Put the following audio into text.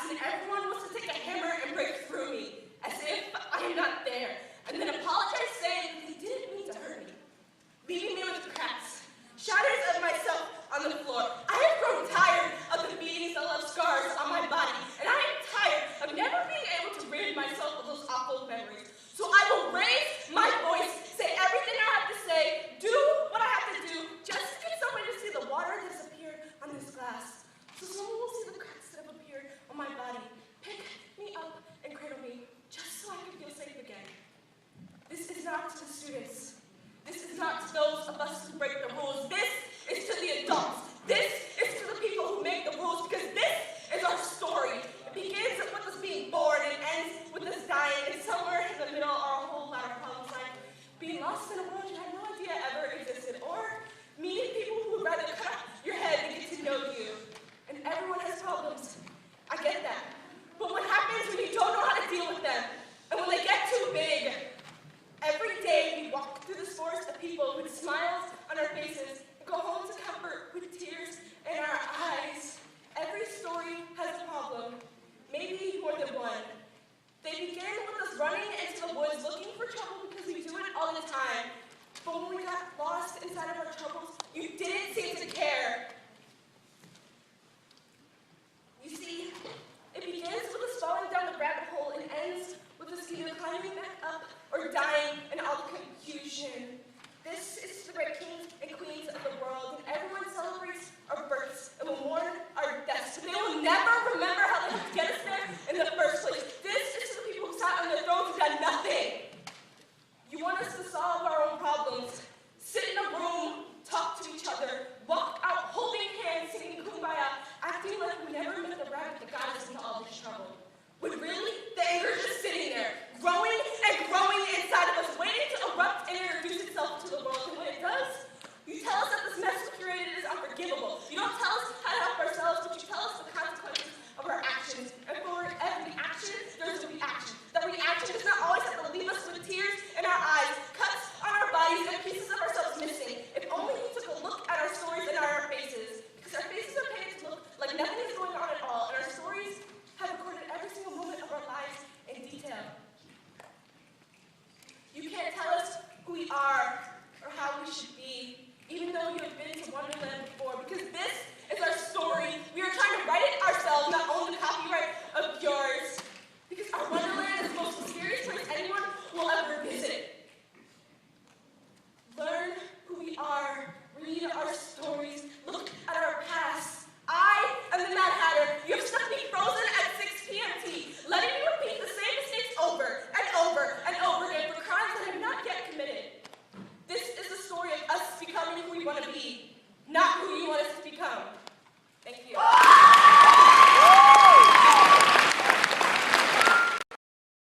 class, and everyone wants to take a hammer and break through me, as if I am not there, and then apologize saying they didn't mean to hurt me, leaving me with cracks, shatters of myself on the floor. I have grown tired of the beatings that left scars on my body, and I am tired of never being able to rid myself of those awful memories. So I will raise my voice, say everything I have to say, do what I have to do, just to get somebody to see the water that has appeared on this glass. So someone will see the cracks that have appeared on my body, pick me up and cradle me, just so I can feel safe again. This is not to the students. This is not to those of us who break the rules. This is to the adults. This is to the people who make the rules, because this is our story. It begins with us being born and ends with us dying, and somewhere in the middle are a whole lot of problems like being lost in a world you had no idea ever existed, or meeting people who would rather cut off your head than get to know you. And everyone has problems. I get that. But what happens when you don't know how to deal with them? And when they get too big? Every day we walk through this forest of people with smiles on our faces and go home to comfort with tears in our eyes. Every story has a problem, maybe more than one. They begin with us running into the woods looking for trouble because we do it all the time. But when we got lost inside of our troubles, you didn't seem to care. You see, it begins with us falling down the rabbit hole and ends with us either climbing back up or dying in all the confusion. This is to the great kings and queens of the world, and everyone celebrates our births and will mourn our deaths, but they will never remember how they helped get us there in the first place. This is to the people who sat on their thrones and done nothing. You want us to solve our own problems, sit in a room, talk to each other, walk out holding hands, singing Kumbaya, acting like we never met the rabbit that got us into all this trouble. When really, the anger is just sitting there, growing and growing inside of us, waiting to erupt and introduce itself to the world. And when it does, you tell us that this mess we curated is unforgivable. You don't tell us how to help ourselves, but you tell us the consequences of our actions. And for every action, there's a reaction. That reaction does not always have to leave us with tears in our eyes, cuts on our bodies, and pieces of ourselves missing. If only you took a look at our stories and our faces, because our faces are painted to look like nothing is going on at all, and our stories have recorded every single moment of our lives in detail. You can't tell us who we are or how we should be, even though you have been to Wonderland before, because this is our story. We are trying to write it ourselves, not own the copyright of yours, because our Wonderland is the most mysterious place anyone will ever visit. Learn who we are, read our stories, look at our past. I am the Mad Hatter. You have stuck me frozen at 6 p.m. tea, letting me repeat the same mistakes over and over and over again for crimes that I have not yet committed. This is the story of us becoming who we want to be, not who you want us to become. Thank you.